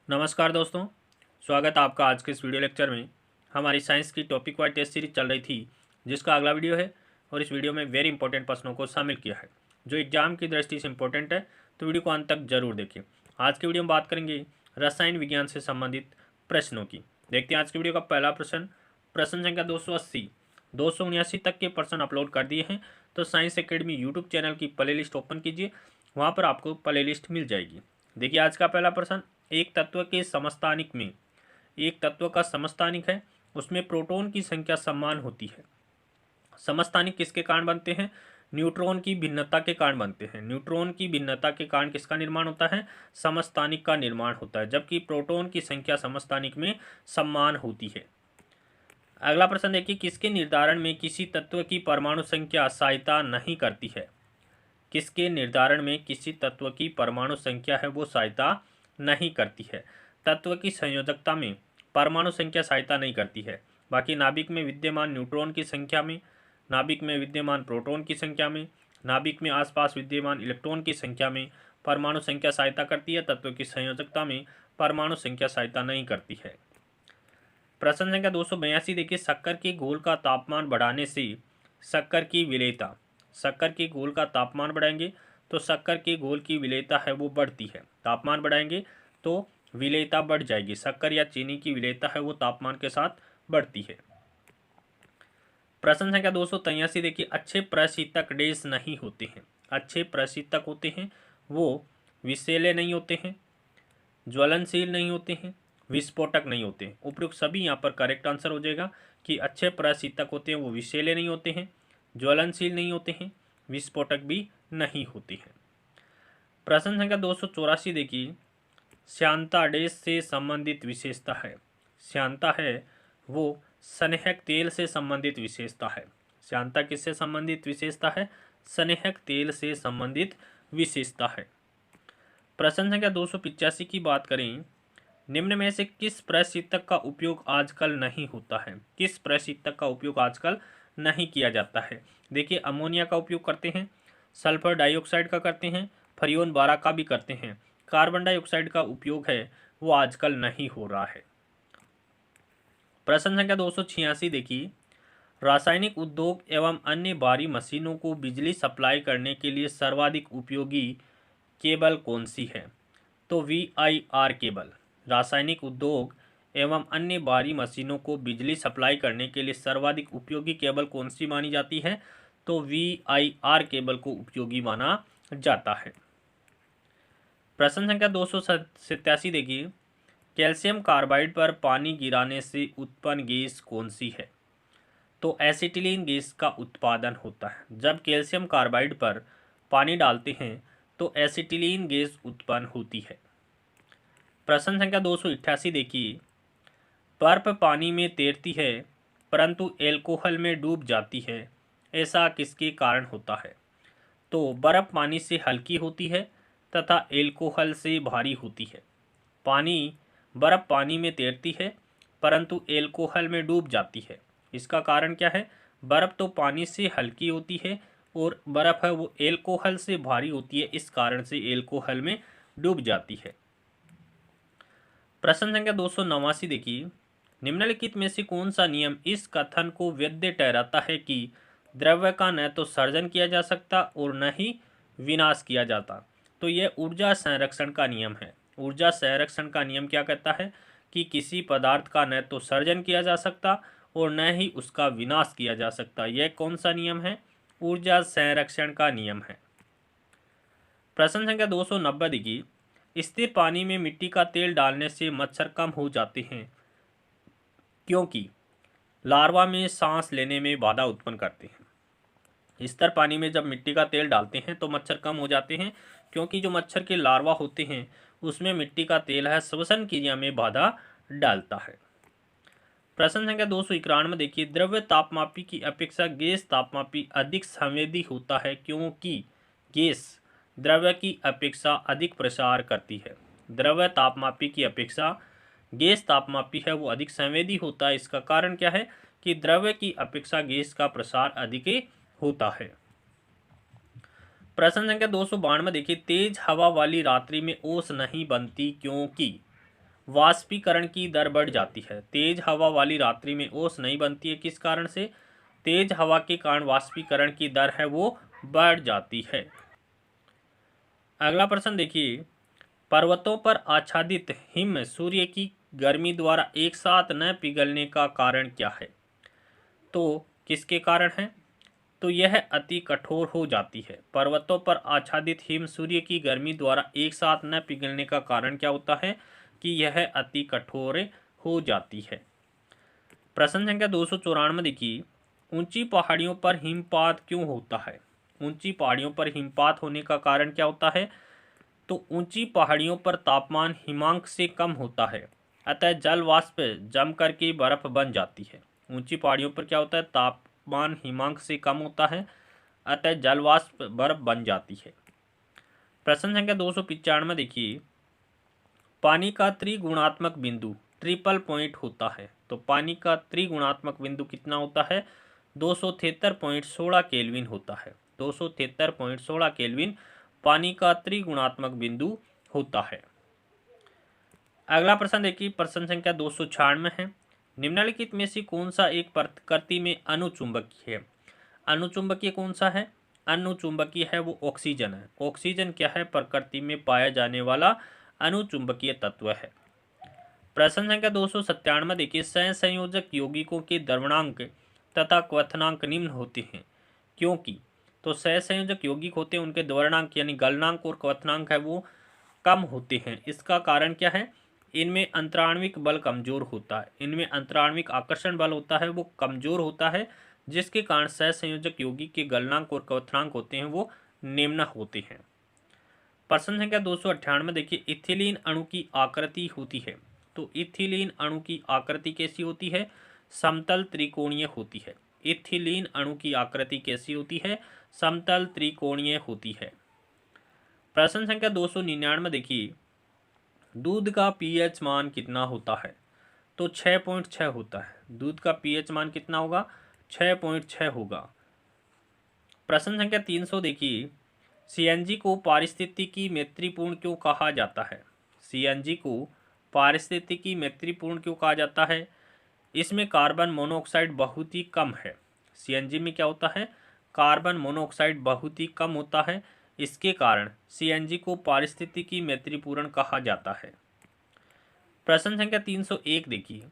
नमस्कार दोस्तों, स्वागत है आपका आज के इस वीडियो लेक्चर में। हमारी साइंस की टॉपिक वाइज टेस्ट सीरीज चल रही थी, जिसका अगला वीडियो है और इस वीडियो में वेरी इंपॉर्टेंट प्रश्नों को शामिल किया है जो एग्जाम की दृष्टि से इंपॉर्टेंट है, तो वीडियो को अंत तक जरूर देखिए। आज की वीडियो में बात करेंगे रसायन विज्ञान से संबंधित प्रश्नों की। देखते हैं आज की वीडियो का पहला प्रश्न। प्रश्न संख्या 280 279 तक के प्रश्न अपलोड कर दिए हैं, तो साइंस एकेडमी यूट्यूब चैनल की प्ले लिस्ट ओपन कीजिए, वहाँ पर आपको प्ले लिस्ट मिल जाएगी। देखिए आज का पहला प्रश्न, एक तत्व के समस्थानिक में, एक तत्व का समस्थानिक है, उसमें प्रोटॉन की संख्या समान होती है। समस्थानिक किसके कारण बनते हैं? न्यूट्रॉन की भिन्नता के कारण बनते हैं। न्यूट्रॉन की भिन्नता के कारण किसका निर्माण होता है? समस्थानिक का निर्माण होता है, जबकि प्रोटॉन की संख्या समस्थानिक में समान होती है। अगला प्रश्न देखिए, किसके निर्धारण में किसी तत्व की परमाणु संख्या सहायता नहीं करती है? किसके निर्धारण में किसी तत्व की परमाणु संख्या है वो सहायता नहीं करती है? तत्व की संयोजकता में परमाणु संख्या सहायता नहीं करती है, बाकी नाभिक में विद्यमान न्यूट्रॉन की संख्या में, नाभिक में विद्यमान प्रोटॉन की संख्या में, नाभिक में आसपास विद्यमान इलेक्ट्रॉन की संख्या में परमाणु संख्या सहायता करती है। तत्व की संयोजकता में परमाणु संख्या सहायता नहीं करती है। प्रश्न संख्या 282 देखिए, शक्कर के घोल का तापमान बढ़ाने से शक्कर की विलेयता, शक्कर के घोल का तापमान बढ़ाएंगे तो शक्कर के घोल की विलेयता है वो बढ़ती है। तापमान बढ़ाएंगे तो विलेयता बढ़ जाएगी। शक्कर या चीनी की विलेयता है वो तापमान के साथ बढ़ती है। प्रश्न संख्या 283 देखिए, अच्छे प्रशीतक डेस नहीं होते हैं। अच्छे प्रशीतक होते हैं वो विषैले नहीं होते हैं, ज्वलनशील नहीं होते हैं, विस्फोटक नहीं होते हैं। उपयुक्त सभी यहाँ पर करेक्ट आंसर हो जाएगा कि अच्छे प्रशीतक होते हैं वो विषैले नहीं होते हैं, ज्वलनशील नहीं होते हैं, विस्फोटक भी नहीं होते हैं। प्रश्न संख्या 284 देखिए, श्यानता डेस से संबंधित विशेषता है। श्यानता है वो स्नेहक तेल से संबंधित विशेषता है। श्यानता किससे संबंधित विशेषता है? स्नेहक तेल से संबंधित विशेषता है। प्रश्न संख्या 285 की बात करें, निम्न में से किस प्रशीतक का उपयोग आजकल नहीं होता है? किस प्रशीतक का उपयोग आजकल नहीं किया जाता है? देखिए अमोनिया का उपयोग करते हैं, सल्फर डाइऑक्साइड का करते हैं, फ्रियोन 12 का भी करते हैं। कार्बन डाइऑक्साइड का उपयोग है वो आजकल नहीं हो रहा है। प्रश्न संख्या 286 देखिए, रासायनिक उद्योग एवं अन्य भारी मशीनों को बिजली सप्लाई करने के लिए सर्वाधिक उपयोगी केबल कौन सी है? तो VIR केबल। रासायनिक उद्योग एवं अन्य भारी मशीनों को बिजली सप्लाई करने के लिए सर्वाधिक उपयोगी केबल कौन सी मानी जाती है? तो VIR केबल को उपयोगी माना जाता है। प्रश्न संख्या 287 देखिए, कैल्शियम कार्बाइड पर पानी गिराने से उत्पन्न गैस कौन सी है? तो एसिटिलीन गैस का उत्पादन होता है। जब कैल्शियम कार्बाइड पर पानी डालते हैं तो एसिटिलीन गैस उत्पन्न होती है। प्रश्न संख्या 288 देखिए, बर्फ पानी में तैरती है परंतु एल्कोहल में डूब जाती है, ऐसा किसके कारण होता है? तो बर्फ पानी से हल्की होती है तथा एल्कोहल से भारी होती है। बर्फ पानी में तैरती है परंतु एल्कोहल में डूब जाती है। इसका कारण क्या है? बर्फ तो पानी से हल्की होती है और बर्फ है वो एल्कोहल से भारी होती है, इस कारण से एल्कोहल में डूब जाती है। प्रश्न संख्या 289 देखिए, निम्नलिखित में से कौन सा नियम इस कथन को वैध ठहराता है कि द्रव्य का न तो सर्जन किया जा सकता और न ही विनाश किया जाता? तो यह ऊर्जा संरक्षण का नियम है। ऊर्जा संरक्षण का नियम क्या कहता है कि किसी पदार्थ का न तो सर्जन किया जा सकता और न ही उसका विनाश किया जा सकता। यह कौन सा नियम है? ऊर्जा संरक्षण का नियम है। प्रश्न संख्या 290 देखिए, स्थिर पानी में मिट्टी का तेल डालने से मच्छर कम हो जाते हैं क्योंकि लार्वा में सांस लेने में बाधा उत्पन्न करते हैं। स्थिर पानी में जब मिट्टी का तेल डालते हैं तो मच्छर कम हो जाते हैं, क्योंकि जो मच्छर के लार्वा होते हैं उसमें मिट्टी का तेल है श्वसन क्रिया में बाधा डालता है। प्रश्न संख्या 291 देखिए, द्रव्य तापमापी की अपेक्षा गैस तापमापी अधिक संवेदी होता है क्योंकि गैस द्रव्य की अपेक्षा अधिक प्रसार करती है। द्रव्य तापमापी की अपेक्षा गैस तापमापी है वो अधिक संवेदी होता है। इसका कारण क्या है कि द्रव्य की अपेक्षा गैस का प्रसार अधिक होता है। प्रश्न संख्या 292 देखिए, तेज हवा वाली रात्रि में ओस नहीं बनती क्योंकि वाष्पीकरण की दर बढ़ जाती है। तेज हवा वाली रात्रि में ओस नहीं बनती है, किस कारण से? तेज हवा के कारण वाष्पीकरण की दर है वो बढ़ जाती है। अगला प्रश्न देखिए, पर्वतों पर आच्छादित हिम सूर्य की गर्मी द्वारा एक साथ न पिघलने का कारण क्या है? तो किसके कारण है? तो यह अति कठोर हो जाती है। पर्वतों पर आच्छादित हिम सूर्य की गर्मी द्वारा एक साथ न पिघलने का कारण क्या होता है? कि यह अति कठोर हो जाती है। प्रश्न संख्या 294 देखिए, ऊंची पहाड़ियों पर हिमपात क्यों होता है? ऊंची पहाड़ियों पर हिमपात होने का कारण क्या होता है? तो ऊंची पहाड़ियों पर तापमान हिमांक से कम होता है, अतः जल वाष्प जम करके बर्फ बन जाती है। ऊंची पहाड़ियों पर क्या होता है? तापमान हिमांक से कम होता है, अतः जल वाष्प बर्फ बन जाती है। प्रश्न संख्या 295 देखिए, पानी का त्रिगुणात्मक बिंदु ट्रिपल पॉइंट होता है। तो पानी का त्रिगुणात्मक बिंदु कितना होता है? 273.16 केल्विन होता है। 273.16 केल्विन पानी का त्रिगुणात्मक बिंदु होता है। अगला प्रश्न देखिए, प्रश्न संख्या 296 है, निम्नलिखित में से कौन सा एक प्रकृति में अनुचुंबकीय है? अनुचुंबकीय कौन सा है? अनुचुंबकीय है वो ऑक्सीजन है। ऑक्सीजन क्या है? प्रकृति में पाया जाने वाला अनुचुंबकीय तत्व है। प्रश्न संख्या 297 देखिए, सहसंयोजक यौगिकों के द्रवणांक तथा क्वथनांक निम्न होते हैं, क्योंकि? तो सहसंयोजक यौगिक होते हैं, उनके द्रवणांक यानी गलनांक और क्वथनांक है वो कम होते हैं। इसका कारण क्या है? इनमें अंतराण्विक बल कमजोर होता है, इनमें अंतराण्विक आकर्षण बल होता है वो कमजोर होता है, जिसके कारण सहसंयोजक यौगिक के गलनांक और क्वथनांक होते हैं वो निम्न होते हैं। प्रश्न संख्या 298 देखिए, इथिलीन अणु की आकृति होती है। तो इथिलीन अणु की आकृति कैसी होती है? समतल त्रिकोणीय होती है। इथिलीन अणु की आकृति कैसी होती है? समतल त्रिकोणीय होती है। प्रश्न संख्या 299 देखिए, दूध का पीएच मान कितना होता है? तो 6.6 होता है। दूध का पीएच मान कितना होगा? 6.6 होगा। प्रश्न संख्या 300 देखिए, सीएनजी को पारिस्थितिकी मैत्रीपूर्ण क्यों कहा जाता है? सीएनजी को पारिस्थितिकी मैत्रीपूर्ण क्यों कहा जाता है? इसमें कार्बन मोनोऑक्साइड बहुत ही कम है। सीएनजी में क्या होता है? कार्बन मोनोऑक्साइड बहुत ही कम होता है, इसके कारण सीएनजी को पारिस्थितिकी मैत्रीपूर्ण कहा जाता है। प्रश्न संख्या 301 देखिए,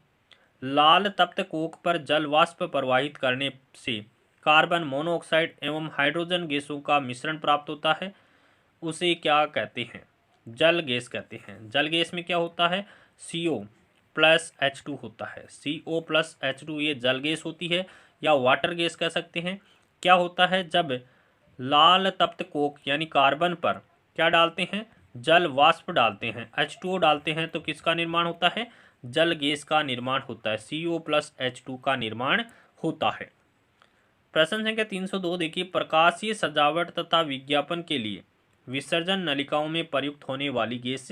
लाल तप्त कोक पर जल वाष्प प्रवाहित करने से कार्बन मोनोऑक्साइड एवं हाइड्रोजन गैसों का मिश्रण प्राप्त होता है, उसे क्या कहते हैं? जल गैस कहते हैं। जल गैस में क्या होता है? CO प्लस H2 होता है। CO प्लस H2 ये जल गैस होती है या वाटर गैस कह सकते हैं। क्या होता है? जब लाल तप्त कोक यानी कार्बन पर क्या डालते हैं? जल वाष्प डालते हैं, H2O डालते हैं, तो किसका निर्माण होता है? जल गैस का निर्माण होता है, CO प्लस H2 का निर्माण होता है। प्रश्न संख्या 302 देखिए, प्रकाशीय सजावट तथा विज्ञापन के लिए विसर्जन नलिकाओं में प्रयुक्त होने वाली गैस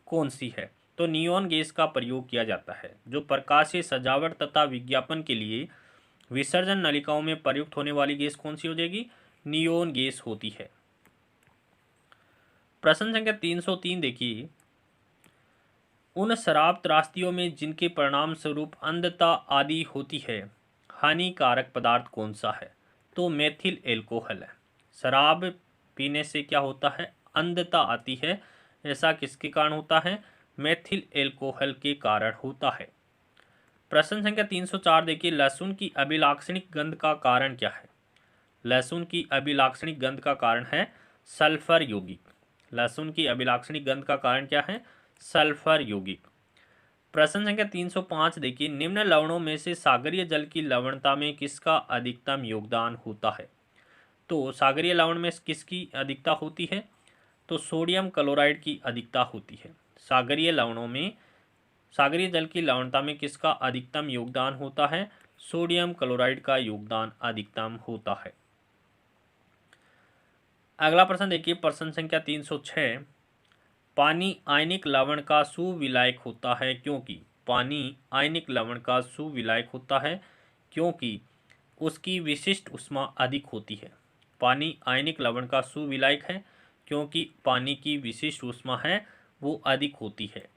कौन सी है? तो नियोन गैस का प्रयोग किया जाता है। जो प्रकाशीय सजावट तथा विज्ञापन के लिए विसर्जन नलिकाओं में प्रयुक्त होने वाली गैस कौन सी हो जाएगी? नियोन गैस होती है। प्रश्न संख्या 303 देखिए, उन शराब त्रासदियों में जिनके परिणाम स्वरूप अंधता आदि होती है, हानिकारक पदार्थ कौन सा है? तो मेथिल एल्कोहल है। शराब पीने से क्या होता है? अंधता आती है। ऐसा किसके कारण होता है? मेथिल एल्कोहल के कारण होता है। प्रश्न संख्या 304 देखिए, लहसुन की अभिलाक्षणिक गंध का कारण क्या है? लहसुन की अभिलाक्षणिक गंध का कारण है सल्फर यौगिक। लहसुन की अभिलाक्षणिक गंध का कारण क्या है? सल्फर यौगिक। प्रश्न संख्या 305 देखिए, निम्न लवणों में से सागरीय जल की लवणता में किसका अधिकतम योगदान होता है? तो सागरीय लवण में किसकी अधिकता होती है? तो सोडियम क्लोराइड की अधिकता होती है। सागरीय लवणों में सागरीय जल की लवणता में किसका अधिकतम योगदान होता है? सोडियम क्लोराइड का योगदान अधिकतम होता है। अगला प्रश्न देखिए, प्रश्न संख्या 306, पानी आयनिक लवण का सुविलायक होता है क्योंकि? पानी आयनिक लवण का सुविलायक होता है क्योंकि उसकी विशिष्ट ऊष्मा अधिक होती है। पानी आयनिक लवण का सुविलायक है क्योंकि पानी की विशिष्ट ऊष्मा है वो अधिक होती है।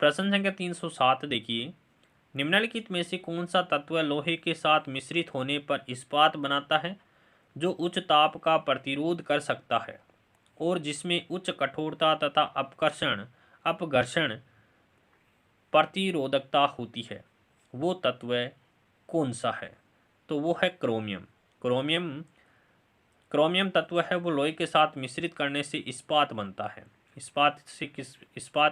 प्रश्न संख्या 307 देखिए, निम्नलिखित में से कौन सा तत्व लोहे के साथ मिश्रित होने पर इस्पात बनाता है जो उच्च ताप का प्रतिरोध कर सकता है और जिसमें उच्च कठोरता तथा अपघर्षण प्रतिरोधकता होती है, वो तत्व कौन सा है? तो वो है क्रोमियम। क्रोमियम तत्व है वो लोहे के साथ मिश्रित करने से इस्पात बनता है। इस्पात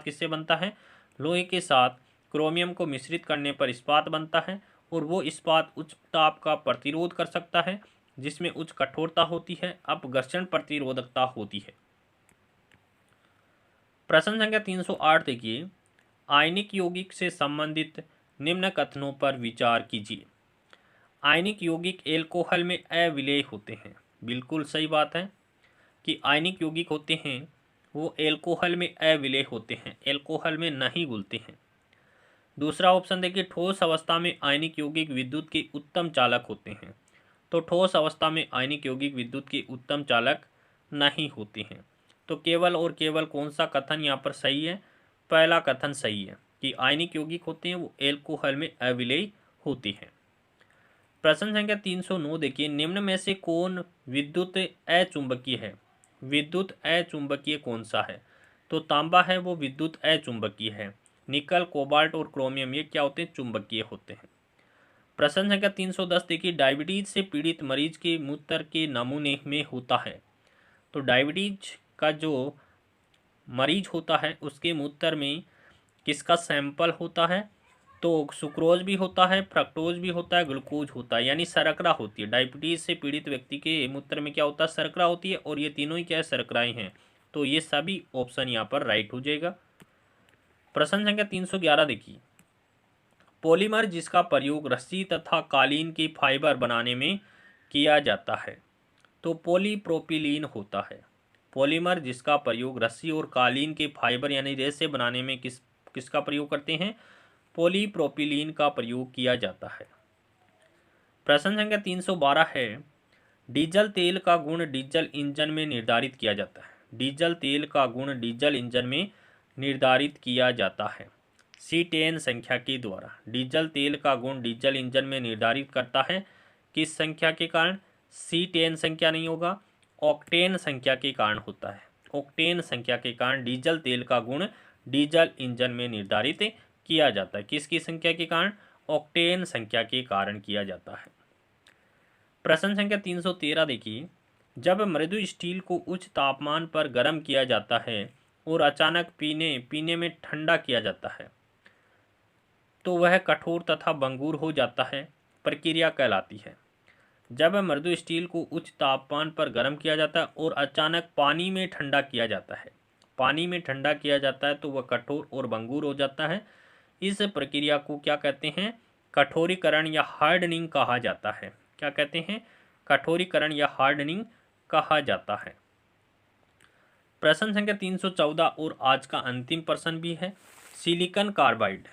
किससे बनता है? लोहे के साथ क्रोमियम को मिश्रित करने पर इस्पात बनता है और वो इस्पात उच्च ताप का प्रतिरोध कर सकता है, जिसमें उच्च कठोरता होती है, अपघर्षण प्रतिरोधकता होती है। प्रश्न संख्या 308 देखिए, आयनिक यौगिक से संबंधित निम्न कथनों पर विचार कीजिए। आयनिक यौगिक एल्कोहल में अविलेय होते हैं। बिल्कुल सही बात है कि आयनिक यौगिक होते हैं वो एल्कोहल में अविलेय होते हैं, एल्कोहल में नहीं घुलते हैं। दूसरा ऑप्शन देखिए, ठोस अवस्था में आयनिक यौगिक विद्युत के उत्तम चालक होते हैं। तो ठोस अवस्था में आयनिक यौगिक विद्युत के उत्तम चालक नहीं होते हैं। तो केवल और केवल कौन सा कथन यहाँ पर सही है? पहला कथन सही है कि आयनिक यौगिक होते हैं वो एल्कोहल में अविलेय होते हैं। प्रश्न संख्या 309 देखिए, निम्न में से कौन विद्युत अचुंबकीय है? विद्युत अचुंबकीय कौन सा है? तो तांबा है वो विद्युत अचुंबकीय है। निकल, कोबाल्ट और क्रोमियम ये क्या होते हैं? चुंबकीय होते हैं। प्रश्न संख्या 310 देखिए, डायबिटीज से पीड़ित मरीज के मूत्र के नमूने में होता है। तो डायबिटीज का जो मरीज होता है उसके मूत्र में किसका सैंपल होता है? तो सुक्रोज भी होता है, फ्रक्टोज भी होता है, ग्लूकोज होता है, यानी शर्करा होती है। डायबिटीज से पीड़ित व्यक्ति के मूत्र में क्या होता है? शर्करा होती है और ये तीनों ही क्या है? शर्कराएं हैं। तो ये सभी ऑप्शन यहाँ पर राइट हो जाएगा। प्रश्न संख्या 311 देखिए, पॉलीमर जिसका प्रयोग रस्सी तथा कालीन की फाइबर बनाने में किया जाता है। तो पॉलीप्रोपिलीन होता है। पॉलीमर जिसका प्रयोग रस्सी और कालीन के फाइबर यानी रेसे बनाने में किसका प्रयोग करते हैं? पॉलीप्रोपिलीन का प्रयोग किया जाता है। प्रश्न संख्या 312 है, डीजल तेल का गुण डीजल इंजन में निर्धारित किया जाता है। डीजल तेल का गुण डीजल इंजन में निर्धारित किया जाता है C10 संख्या के द्वारा। डीजल तेल का गुण डीजल इंजन में निर्धारित करता है किस संख्या के कारण? C10 संख्या नहीं होगा, ऑक्टेन संख्या के कारण होता है। ऑक्टेन संख्या के कारण डीजल तेल का गुण डीजल इंजन में निर्धारित किया जाता है। किसकी संख्या के कारण? ऑक्टेन संख्या के कारण किया जाता है। प्रश्न संख्या 313 देखिए, जब मृदु स्टील को उच्च तापमान पर गर्म किया जाता है और अचानक पीने में ठंडा किया जाता है तो वह कठोर तथा भंगुर हो जाता है। प्रक्रिया कहलाती है। जब मृदु स्टील को उच्च तापमान पर गर्म किया जाता है और अचानक पानी में ठंडा किया जाता है, पानी में ठंडा किया जाता है तो वह कठोर और भंगुर हो जाता है। इस प्रक्रिया को क्या कहते हैं? कठोरीकरण या हार्डनिंग कहा जाता है। क्या कहते हैं? कठोरीकरण या हार्डनिंग कहा जाता है। प्रश्न संख्या 314 और आज का अंतिम प्रश्न भी है, सिलिकॉन कार्बाइड